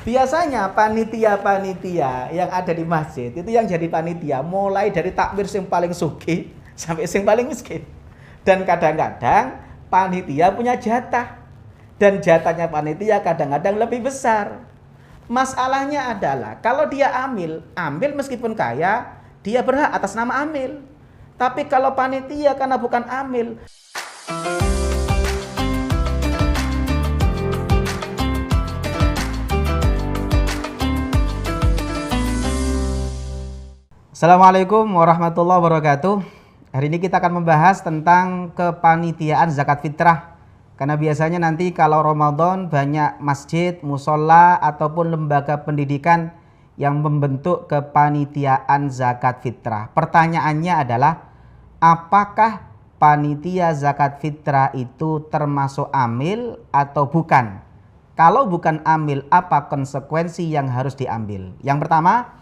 Biasanya panitia-panitia yang ada di masjid itu yang jadi panitia mulai dari takmir yang paling sugih sampai yang paling miskin. Dan kadang-kadang panitia punya jatah. Dan jatahnya panitia kadang-kadang lebih besar. Masalahnya adalah kalau dia amil meskipun kaya, dia berhak atas nama amil. Tapi kalau panitia karena bukan amil. Assalamualaikum warahmatullahi wabarakatuh. Hari ini kita akan membahas tentang kepanitiaan zakat fitrah. Karena biasanya nanti kalau Ramadan banyak masjid, musola ataupun lembaga pendidikan yang membentuk kepanitiaan zakat fitrah. Pertanyaannya adalah, apakah panitia zakat fitrah itu termasuk amil atau bukan? Kalau bukan amil, apa konsekuensi yang harus diambil? Yang pertama,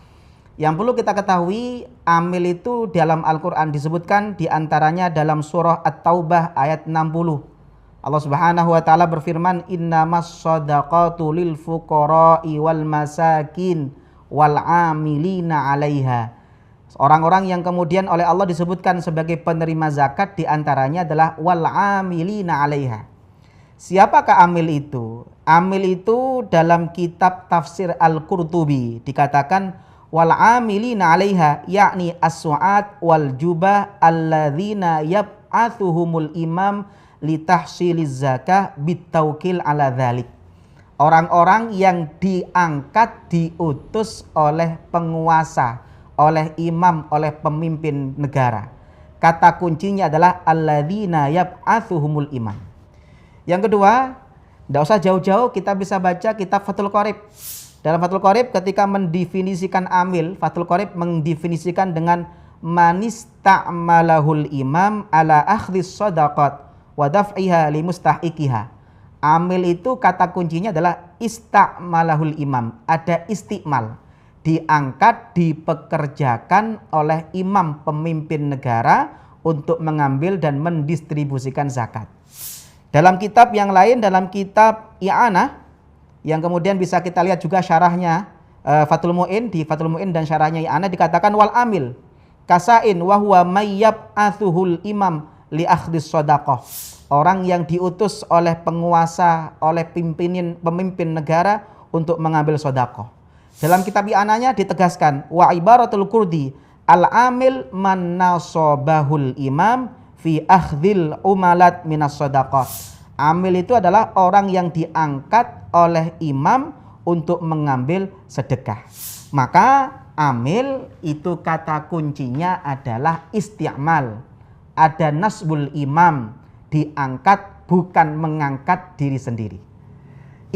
yang perlu kita ketahui, amil itu dalam Al-Quran disebutkan diantaranya dalam surah At-Taubah ayat 60. Allah Subhanahu wa taala berfirman, innamas shadaqatu lil fuqara'i wal masakin wal 'amilina 'alaiha. Orang-orang yang kemudian oleh Allah disebutkan sebagai penerima zakat diantaranya adalah wal 'amilina 'alaiha. Siapakah amil itu? Amil itu dalam kitab tafsir Al-Qurtubi dikatakan wal 'amilina 'alaiha, yakni as-su'at wal jubah alladzina yab'athuhumul imam litahsiliz zakah bitawkil ala dzalik. Orang-orang yang diangkat, diutus oleh penguasa, oleh imam, oleh pemimpin negara. Kata kuncinya adalah alladzina yab'athuhumul imam. Yang kedua, tidak usah jauh-jauh, kita bisa baca kitab Fathul Qorib. Dalam Fathul Qorib ketika mendefinisikan amil, Fathul Qorib mendefinisikan dengan manista'malahul imam ala akhdhis shadaqat wa daf'iha limustahiqiha. Amil itu kata kuncinya adalah ista'malahul imam, ada istiqmal, diangkat, dipekerjakan oleh imam pemimpin negara untuk mengambil dan mendistribusikan zakat. Dalam kitab yang lain, dalam kitab I'anah yang kemudian bisa kita lihat juga syarahnya Fathul Mu'in, di Fathul Mu'in dan syarahnya I'anah dikatakan wal amil kasain wa huwa mayyab'athuhul imam li akhdis shadaqah. Orang yang diutus oleh penguasa, oleh pemimpin negara untuk mengambil sedekah. Dalam kitab I'anahnya ditegaskan wa ibaratul qurdi al amil man nasobahul imam fi akhdhil umalat minas shadaqah. Amil itu adalah orang yang diangkat oleh imam untuk mengambil sedekah. Maka amil itu kata kuncinya adalah isti'mal. Ada nasbul imam, diangkat, bukan mengangkat diri sendiri.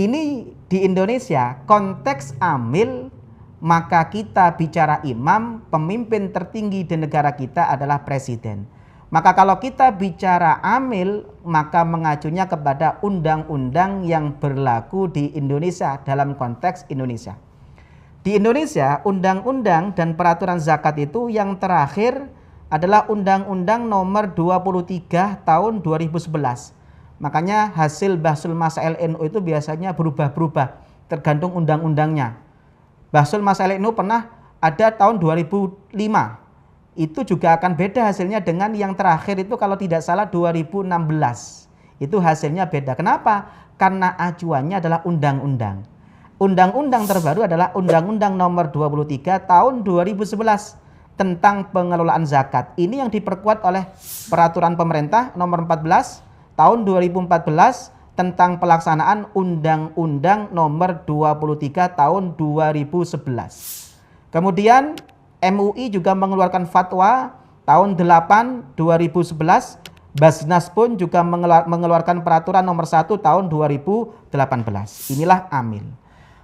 Ini di Indonesia konteks amil, maka kita bicara imam, pemimpin tertinggi di negara kita adalah presiden. Maka kalau kita bicara amil, maka mengacunya kepada undang-undang yang berlaku di Indonesia dalam konteks Indonesia. Di Indonesia, undang-undang dan peraturan zakat itu yang terakhir adalah Undang-Undang Nomor 23 Tahun 2011. Makanya hasil Bahsul Masail NU itu biasanya berubah-berubah tergantung undang-undangnya. Bahsul Masail NU pernah ada tahun 2005. Itu juga akan beda hasilnya dengan yang terakhir itu kalau tidak salah 2016. Itu hasilnya beda. Kenapa? Karena acuannya adalah undang-undang. Undang-undang terbaru adalah Undang-Undang Nomor 23 Tahun 2011. Tentang pengelolaan zakat. Ini yang diperkuat oleh peraturan pemerintah nomor 14 tahun 2014 tentang pelaksanaan Undang-Undang nomor 23 tahun 2011. Kemudian MUI juga mengeluarkan fatwa tahun 8 2011. Basnas pun juga mengeluarkan peraturan nomor 1 tahun 2018. Inilah amil.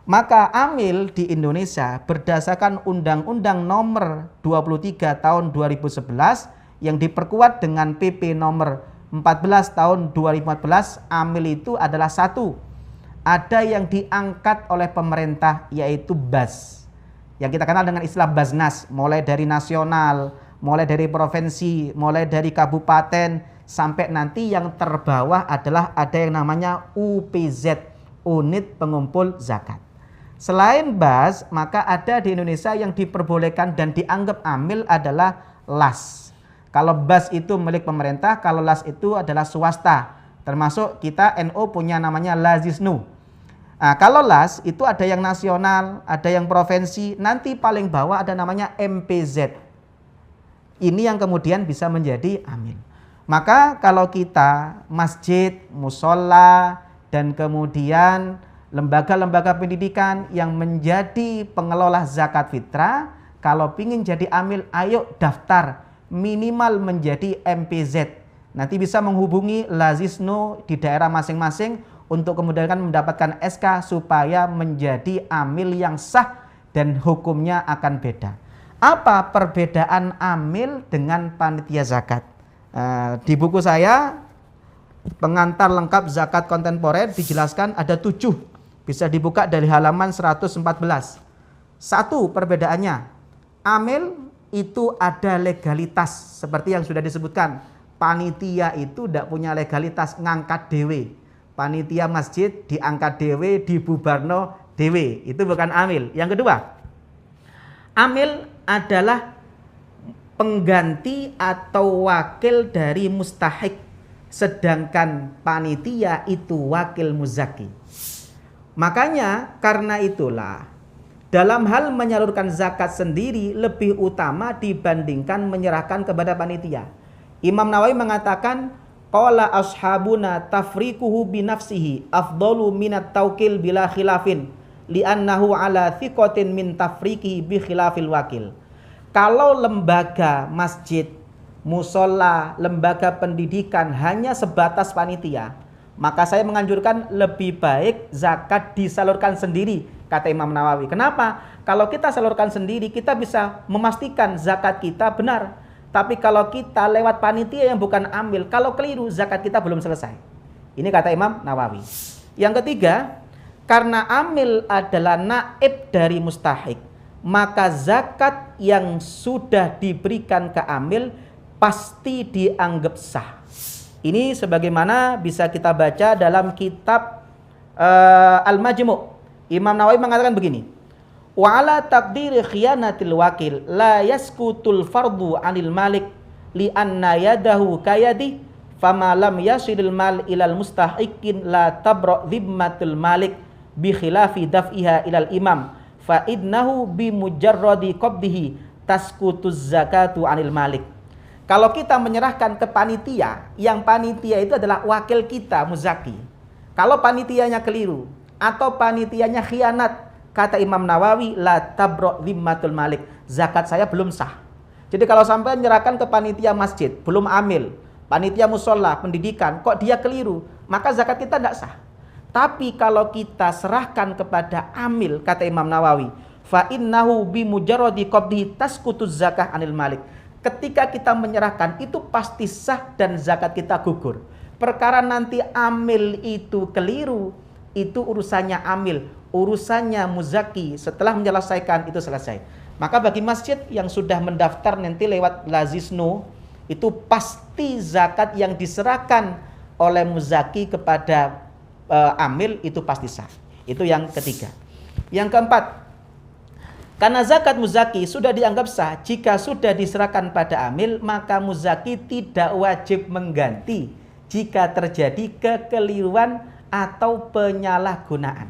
Maka amil di Indonesia berdasarkan Undang-Undang Nomor 23 Tahun 2011 yang diperkuat dengan PP Nomor 14 Tahun 2014, amil itu adalah satu, ada yang diangkat oleh pemerintah yaitu BAS, yang kita kenal dengan istilah Basnas, mulai dari nasional, mulai dari provinsi, mulai dari kabupaten, sampai nanti yang terbawah adalah ada yang namanya UPZ, Unit Pengumpul Zakat. Selain bas, maka ada di Indonesia yang diperbolehkan dan dianggap amil adalah las. Kalau bas itu milik pemerintah, kalau las itu adalah swasta. Termasuk kita NU punya namanya Lazisnu. Nah, kalau las itu ada yang nasional, ada yang provinsi, nanti paling bawah ada namanya MPZ. Ini yang kemudian bisa menjadi amil. Maka kalau kita masjid, musola, dan kemudian lembaga-lembaga pendidikan yang menjadi pengelola zakat fitrah, kalau ingin jadi amil, ayo daftar minimal menjadi MPZ. Nanti bisa menghubungi Lazisnu di daerah masing-masing untuk kemudian mendapatkan SK supaya menjadi amil yang sah dan hukumnya akan beda. Apa perbedaan amil dengan panitia zakat? Di buku saya, pengantar lengkap zakat kontemporer, dijelaskan ada 7. Bisa dibuka dari halaman 114. Satu perbedaannya, amil itu ada legalitas seperti yang sudah disebutkan. Panitia itu tidak punya legalitas ngangkat dewe. Panitia masjid diangkat dewe, dibubarno dewe. Itu bukan amil. Yang kedua, amil adalah pengganti atau wakil dari mustahik. Sedangkan panitia itu wakil muzaki. Makanya karena itulah dalam hal menyalurkan zakat sendiri lebih utama dibandingkan menyerahkan kepada panitia. Imam Nawawi mengatakan qala ashabuna tafriquhu binafsihi afdalu minat taukil bila khilafin li'annahu ala thiqatin min tafriqihi bi khilafil wakil. Kalau lembaga masjid, musola, lembaga pendidikan hanya sebatas panitia, maka saya menganjurkan lebih baik zakat disalurkan sendiri, kata Imam Nawawi. Kenapa? Kalau kita salurkan sendiri, kita bisa memastikan zakat kita benar. Tapi kalau kita lewat panitia yang bukan amil, kalau keliru, zakat kita belum selesai. Ini kata Imam Nawawi. Yang ketiga, karena amil adalah naib dari mustahik, maka zakat yang sudah diberikan ke amil pasti dianggap sah. Ini sebagaimana bisa kita baca dalam kitab Al-Majmu'. Imam Nawawi mengatakan begini, wa ala taqdiri khiyanatil wakil la yaskutul fardu anil malik li anna yadahu kayadi fama lam yasidil mal ilal mustahiqin la tabra dhimmatul malik bi khilafi daf'iha ilal imam fa idnahu bi mujarradi qabdihi taskutuz zakatu anil malik. Kalau kita menyerahkan ke panitia, yang panitia itu adalah wakil kita, muzaki. Kalau panitianya keliru atau panitianya khianat, kata Imam Nawawi, la tabro dhimmatul malik, zakat saya belum sah. Jadi kalau sampai menyerahkan ke panitia masjid, belum amil, panitia musola, pendidikan, kok dia keliru, maka zakat kita tidak sah. Tapi kalau kita serahkan kepada amil, kata Imam Nawawi, fa innahu bi mujarradi qabdihi taskutuz zakah anil malik. Ketika kita menyerahkan itu pasti sah dan zakat kita gugur. Perkara nanti amil itu keliru, itu urusannya amil, urusannya muzaki. Setelah menyelesaikan itu selesai. Maka bagi masjid yang sudah mendaftar nanti lewat Lazisnu, itu pasti zakat yang diserahkan oleh muzaki kepada amil itu pasti sah. Itu yang ketiga. Yang keempat, karena zakat muzaki sudah dianggap sah, jika sudah diserahkan pada amil, maka muzaki tidak wajib mengganti jika terjadi kekeliruan atau penyalahgunaan.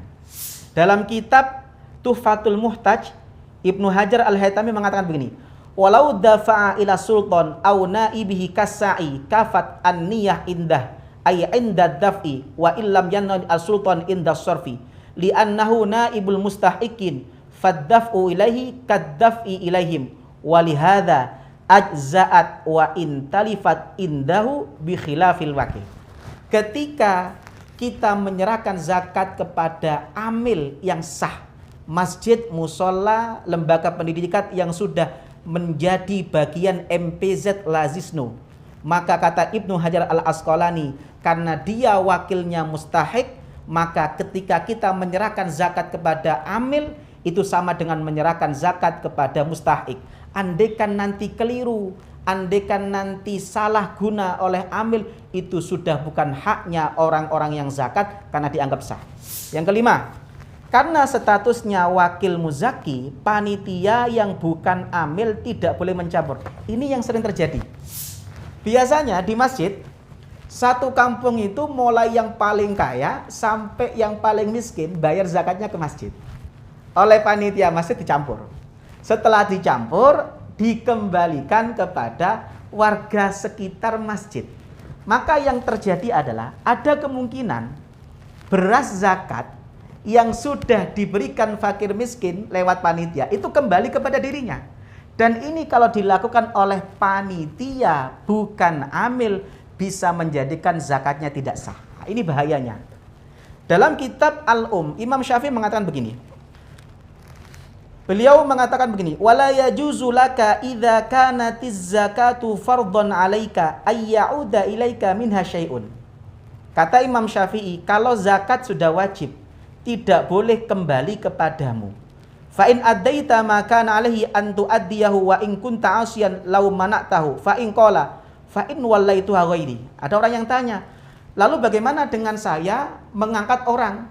Dalam kitab Tuhfatul Muhtaj, Ibnu Hajar Al-Haytami mengatakan begini, walau dafa'a ila sultan au naibihi kasai kafat an-niyah indah ay inda daf'i wa illam yanad as-sultan inda sarfi li'annahu naibul mustahiqin faddaf'u ilaihi kaddaf'i ilaihim walihada ajza'at wa intalifat indahu bi khilafil wakil. Ketika kita menyerahkan zakat kepada amil yang sah, masjid, musola, lembaga pendidikan yang sudah menjadi bagian MPZ Lazisnu, maka kata Ibnu Hajar Al-Asqalani, karena dia wakilnya mustahik, maka ketika kita menyerahkan zakat kepada amil, itu sama dengan menyerahkan zakat kepada mustahik. Andaikan nanti keliru, andaikan nanti salah guna oleh amil, itu sudah bukan haknya orang-orang yang zakat karena dianggap sah. Yang kelima, Karena statusnya wakil muzaki, panitia yang bukan amil tidak boleh mencampur. Ini yang sering terjadi. Biasanya di masjid, satu kampung itu mulai yang paling kaya sampai yang paling miskin bayar zakatnya ke masjid. Oleh panitia masjid dicampur. Setelah dicampur, dikembalikan kepada warga sekitar masjid. Maka yang terjadi adalah ada kemungkinan beras zakat yang sudah diberikan fakir miskin lewat panitia itu kembali kepada dirinya. Dan ini kalau dilakukan oleh panitia bukan amil bisa menjadikan zakatnya tidak sah. Nah, ini bahayanya. Dalam kitab Imam Syafi'i mengatakan begini. Beliau mengatakan begini, wala yajuzu laka idza kanatiz zakatu fardhan 'alaika ay ya'uda ilaika minha syai'un. Kata Imam Syafi'i, kalau zakat sudah wajib, tidak boleh kembali kepadamu. Fa in addaita ma kana alaihi an tuaddiyahu wa in kunta 'asiyan law mana'tahu fa in qala fa in wallaitu ghairi. Ada orang yang tanya, lalu bagaimana dengan saya mengangkat orang?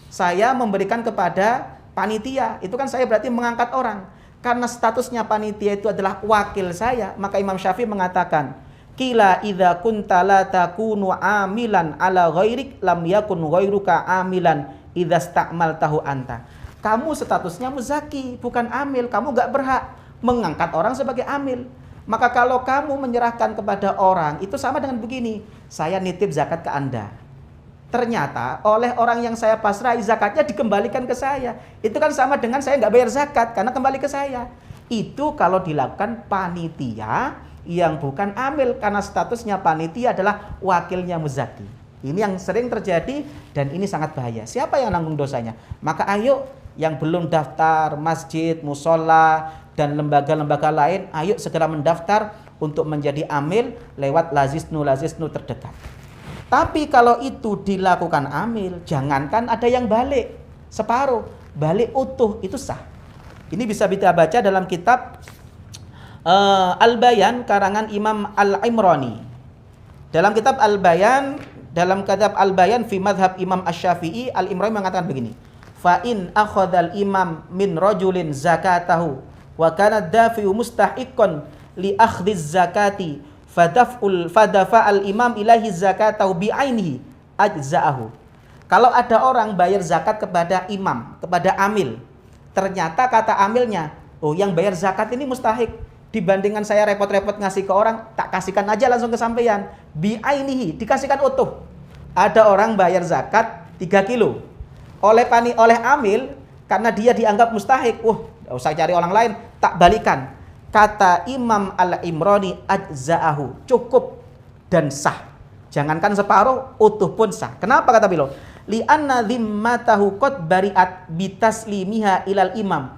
Saya memberikan kepada panitia, itu kan saya berarti mengangkat orang. Karena statusnya panitia itu adalah wakil saya, maka Imam Syafi'i mengatakan, qila idza kunta la takunu amilan ala ghairik lam yakun ghairuka amilan idza sta'maltahu anta. Kamu statusnya muzaki, bukan amil. Kamu gak berhak mengangkat orang sebagai amil. Maka kalau kamu menyerahkan kepada orang, itu sama dengan begini. Saya nitip zakat ke Anda. Ternyata oleh orang yang saya pasrahi zakatnya dikembalikan ke saya. Itu kan sama dengan saya gak bayar zakat karena kembali ke saya. Itu kalau dilakukan panitia yang bukan amil. Karena statusnya panitia adalah wakilnya muzaki. Ini yang sering terjadi dan ini sangat bahaya. Siapa yang nanggung dosanya? Maka ayo yang belum daftar masjid, musola, dan lembaga-lembaga lain, ayo segera mendaftar untuk menjadi amil lewat lazisnu terdekat. Tapi kalau itu dilakukan amil, jangankan ada yang balik separuh, balik utuh, itu sah. Ini bisa kita baca dalam kitab Al-Bayan karangan Imam Al-Imrani. Dalam kitab Al-Bayan fi madhab Imam Asy-Syafi'i, Al-Imrani mengatakan begini, fa in akhadhal imam min rajulin zakatahu wa kana dafi'u mustahiqqan li akhdhiz zakati fadafa'al imam ilahi zakatahu bi'ainihi ajza'ahu. Kalau ada orang bayar zakat kepada imam, kepada amil, ternyata kata amilnya, oh yang bayar zakat ini mustahik, dibandingkan saya repot-repot ngasih ke orang, tak kasihkan aja langsung ke sampeyan. Bi'ainihi, dikasihkan utuh. Ada orang bayar zakat 3 kilo. Oleh amil, karena dia dianggap mustahik, gak usah cari orang lain, tak balikan. Kata Imam Al-Imrani ajza'ahu, cukup dan sah. Jangankan separuh, utuh pun sah. Kenapa kata beliau? Li'anna dhimmatahu qad bari'at bitaslimiha ilal imam.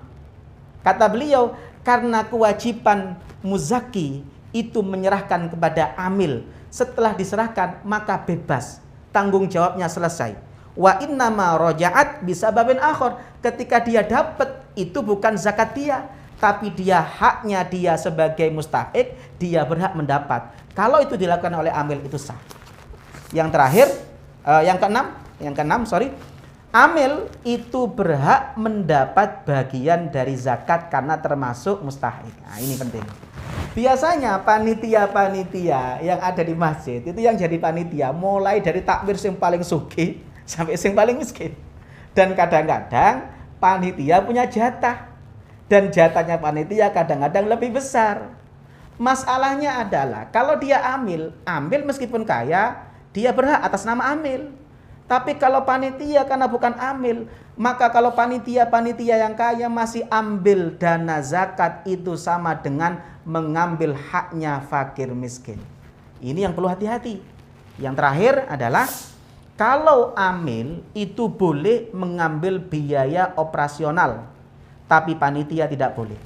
Kata beliau, karena kewajiban muzaki itu menyerahkan kepada amil. Setelah diserahkan, maka bebas. Tanggung jawabnya selesai. Wa innama raja'at bisababin akhar. Ketika dia dapat, itu bukan zakat dia, tapi dia haknya dia sebagai mustahik, dia berhak mendapat. Kalau itu dilakukan oleh amil, itu sah. Yang terakhir, yang keenam, amil itu berhak mendapat bagian dari zakat karena termasuk mustahik. Nah, ini penting. Biasanya panitia-panitia yang ada di masjid itu yang jadi panitia mulai dari takmir yang paling sugih sampai yang paling miskin. Dan kadang-kadang panitia punya jatah. Dan jatahnya panitia kadang-kadang lebih besar. Masalahnya adalah kalau dia amil meskipun kaya, dia berhak atas nama amil. Tapi kalau panitia karena bukan amil, maka kalau panitia yang kaya masih ambil dana zakat, itu sama dengan mengambil haknya fakir miskin. Ini yang perlu hati-hati. Yang terakhir adalah kalau amil itu boleh mengambil biaya operasional, tapi panitia tidak boleh.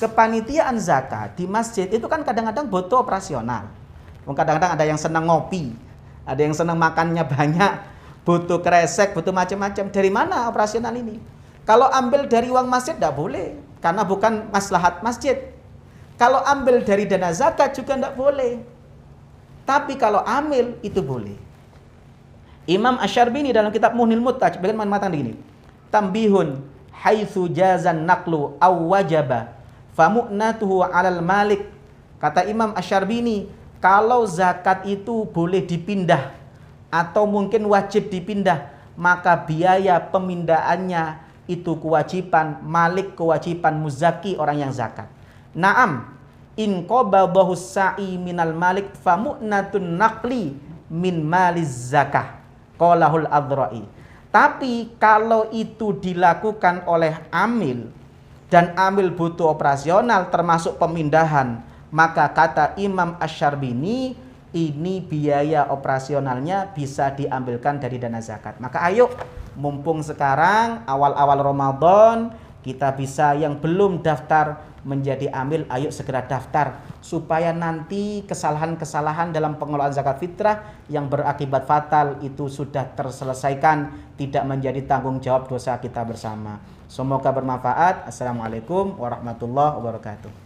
Kepanitiaan zakat di masjid itu kan kadang-kadang butuh operasional. Kadang-kadang ada yang senang ngopi, ada yang senang makannya banyak, butuh kresek, butuh macam-macam. Dari mana operasional ini? Kalau ambil dari uang masjid tidak boleh, karena bukan maslahat masjid. Kalau ambil dari dana zakat juga tidak boleh. Tapi kalau amil itu boleh. Imam Asy-Syarbini dalam kitab Muhnil Muhtaj bagaimana mengatakan begini. tambihun haitsu jazan naqlu aw wajaba famu'natuhu 'alal malik. Kata Imam Asy-Syarbini, kalau zakat itu boleh dipindah atau mungkin wajib dipindah, maka biaya pemindahannya itu kewajiban malik, kewajiban muzaki, orang yang zakat. Naam, in qabadahu sa'i minal malik famu'natun naqli min maliz zakah. Qalahul Adra'i. Tapi kalau itu dilakukan oleh amil dan amil butuh operasional termasuk pemindahan, maka kata Imam Asy-Syarbini ini biaya operasionalnya bisa diambilkan dari dana zakat. Maka ayo, mumpung sekarang awal-awal Ramadan, kita bisa yang belum daftar menjadi amil, ayo segera daftar supaya nanti kesalahan-kesalahan dalam pengelolaan zakat fitrah yang berakibat fatal itu sudah terselesaikan, tidak menjadi tanggung jawab dosa kita bersama. Semoga bermanfaat. Assalamualaikum warahmatullahi wabarakatuh.